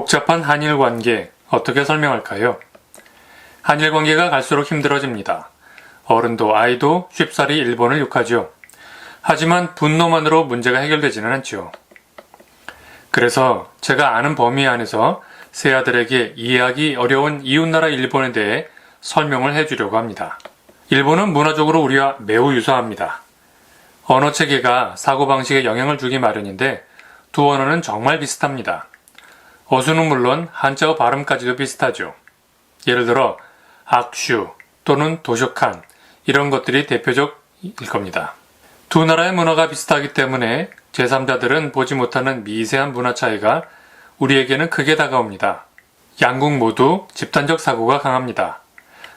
복잡한 한일 관계 어떻게 설명할까요? 한일 관계가 갈수록 힘들어집니다. 어른도 아이도 쉽사리 일본을 욕하죠. 하지만 분노만으로 문제가 해결되지는 않죠. 그래서 제가 아는 범위 안에서 새 아들에게 이해하기 어려운 이웃나라 일본에 대해 설명을 해주려고 합니다. 일본은 문화적으로 우리와 매우 유사합니다. 언어 체계가 사고방식에 영향을 주기 마련인데 두 언어는 정말 비슷합니다. 어수는 물론 한자어 발음까지도 비슷하죠. 예를 들어 악슈 또는 도쇼칸 이런 것들이 대표적일 겁니다. 두 나라의 문화가 비슷하기 때문에 제3자들은 보지 못하는 미세한 문화 차이가 우리에게는 크게 다가옵니다. 양국 모두 집단적 사고가 강합니다.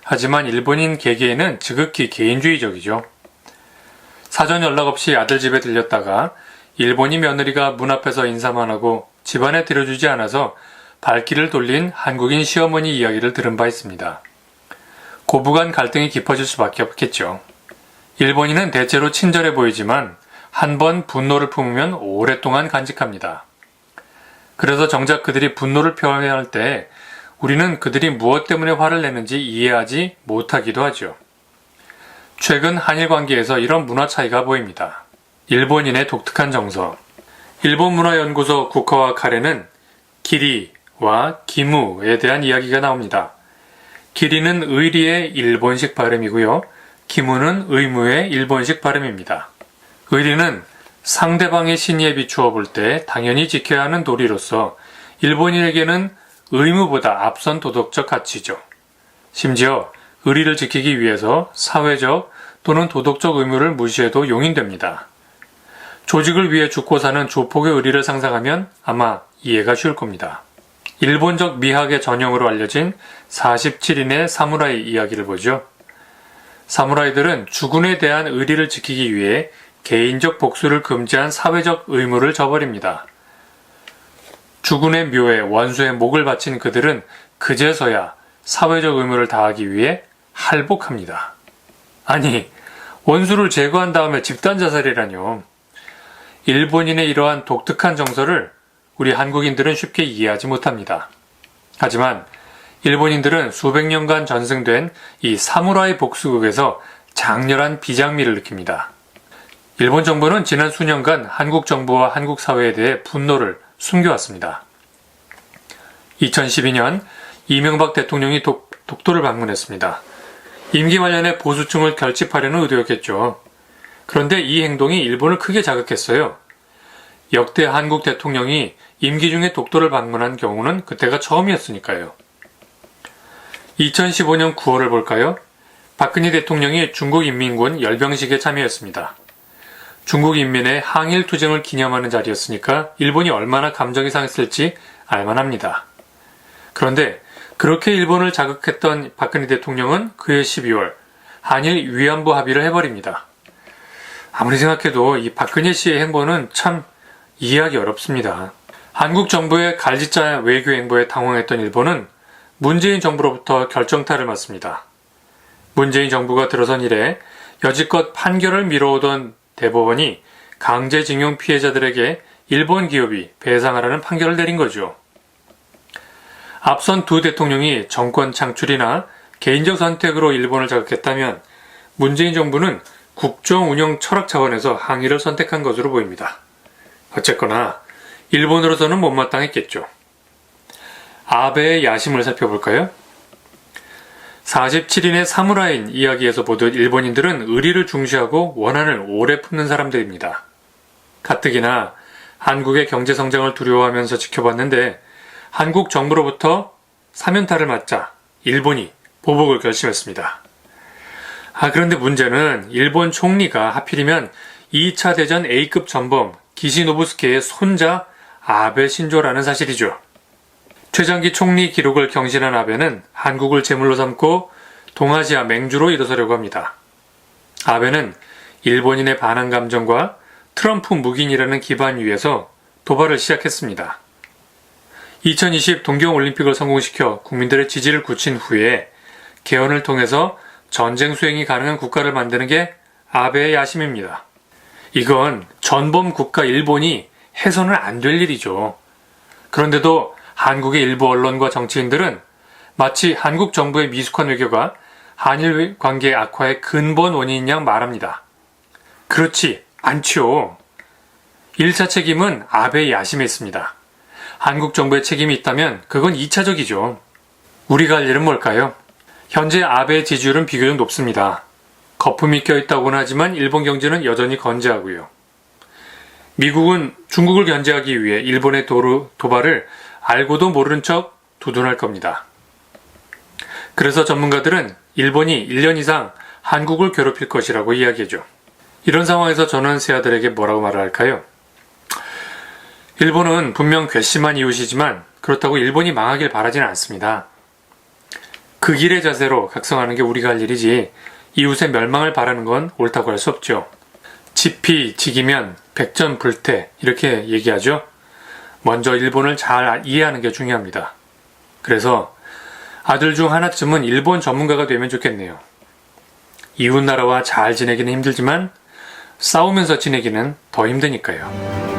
하지만 일본인 개개인은 지극히 개인주의적이죠. 사전 연락 없이 아들 집에 들렸다가 일본인 며느리가 문 앞에서 인사만 하고 집안에 들여주지 않아서 발길을 돌린 한국인 시어머니 이야기를 들은 바 있습니다. 고부간 갈등이 깊어질 수밖에 없겠죠. 일본인은 대체로 친절해 보이지만 한 번 분노를 품으면 오랫동안 간직합니다. 그래서 정작 그들이 분노를 표현할 때 우리는 그들이 무엇 때문에 화를 내는지 이해하지 못하기도 하죠. 최근 한일 관계에서 이런 문화 차이가 보입니다. 일본인의 독특한 정서. 일본문화연구소 국화와 카레는 기리와 기무에 대한 이야기가 나옵니다. 기리는 의리의 일본식 발음이고요. 기무는 의무의 일본식 발음입니다. 의리는 상대방의 신의에 비추어 볼 때 당연히 지켜야 하는 도리로서 일본인에게는 의무보다 앞선 도덕적 가치죠. 심지어 의리를 지키기 위해서 사회적 또는 도덕적 의무를 무시해도 용인됩니다. 조직을 위해 죽고 사는 조폭의 의리를 상상하면 아마 이해가 쉬울 겁니다. 일본적 미학의 전형으로 알려진 47인의 사무라이 이야기를 보죠. 사무라이들은 주군에 대한 의리를 지키기 위해 개인적 복수를 금지한 사회적 의무를 저버립니다. 주군의 묘에 원수의 목을 바친 그들은 그제서야 사회적 의무를 다하기 위해 할복합니다. 아니, 원수를 제거한 다음에 집단 자살이라뇨. 일본인의 이러한 독특한 정서를 우리 한국인들은 쉽게 이해하지 못합니다. 하지만 일본인들은 수백 년간 전승된 이 사무라이 복수극에서 장렬한 비장미를 느낍니다. 일본 정부는 지난 수년간 한국 정부와 한국 사회에 대해 분노를 숨겨왔습니다. 2012년 이명박 대통령이 독도를 방문했습니다. 임기 말년에 보수층을 결집하려는 의도였겠죠. 그런데 이 행동이 일본을 크게 자극했어요. 역대 한국 대통령이 임기 중에 독도를 방문한 경우는 그때가 처음이었으니까요. 2015년 9월을 볼까요? 박근혜 대통령이 중국인민군 열병식에 참여했습니다. 중국 인민의 항일 투쟁을 기념하는 자리였으니까 일본이 얼마나 감정이 상했을지 알만합니다. 그런데 그렇게 일본을 자극했던 박근혜 대통령은 그해 12월 한일 위안부 합의를 해버립니다. 아무리 생각해도 이 박근혜 씨의 행보는 참 이해하기 어렵습니다. 한국 정부의 갈짓자 외교 행보에 당황했던 일본은 문재인 정부로부터 결정타를 맞습니다. 문재인 정부가 들어선 이래 여지껏 판결을 미뤄오던 대법원이 강제징용 피해자들에게 일본 기업이 배상하라는 판결을 내린 거죠. 앞선 두 대통령이 정권 창출이나 개인적 선택으로 일본을 자극했다면 문재인 정부는 국정 운영 철학 차원에서 항의를 선택한 것으로 보입니다. 어쨌거나 일본으로서는 못마땅했겠죠. 아베의 야심을 살펴볼까요? 47인의 사무라인 이야기에서 보듯 일본인들은 의리를 중시하고 원한을 오래 품는 사람들입니다. 가뜩이나 한국의 경제 성장을 두려워하면서 지켜봤는데 한국 정부로부터 사면타를 맞자 일본이 보복을 결심했습니다. 그런데 문제는 일본 총리가 하필이면 2차 대전 A급 전범 기시노부스케의 손자 아베 신조라는 사실이죠. 최장기 총리 기록을 경신한 아베는 한국을 제물로 삼고 동아시아 맹주로 일어서려고 합니다. 아베는 일본인의 반항 감정과 트럼프 묵인이라는 기반 위에서 도발을 시작했습니다. 2020 동경올림픽을 성공시켜 국민들의 지지를 굳힌 후에 개헌을 통해서 전쟁 수행이 가능한 국가를 만드는 게 아베의 야심입니다. 이건 전범 국가 일본이 해서는 안 될 일이죠. 그런데도 한국의 일부 언론과 정치인들은 마치 한국 정부의 미숙한 외교가 한일 관계 악화의 근본 원인인 양 말합니다. 그렇지 않죠. 1차 책임은 아베의 야심에 있습니다. 한국 정부의 책임이 있다면 그건 2차적이죠. 우리가 할 일은 뭘까요? 현재 아베의 지지율은 비교적 높습니다. 거품이 껴있다고는 하지만 일본 경제는 여전히 건재하고요. 미국은 중국을 견제하기 위해 일본의 도발을 알고도 모르는 척 두둔할 겁니다. 그래서 전문가들은 일본이 1년 이상 한국을 괴롭힐 것이라고 이야기하죠. 이런 상황에서 저는 새 아들에게 뭐라고 말을 할까요? 일본은 분명 괘씸한 이웃이지만 그렇다고 일본이 망하길 바라지는 않습니다. 그 길의 자세로 각성하는 게 우리가 할 일이지 이웃의 멸망을 바라는 건 옳다고 할 수 없죠. 지피지기면 백전불태 이렇게 얘기하죠. 먼저 일본을 잘 이해하는 게 중요합니다. 그래서 아들 중 하나쯤은 일본 전문가가 되면 좋겠네요. 이웃나라와 잘 지내기는 힘들지만 싸우면서 지내기는 더 힘드니까요.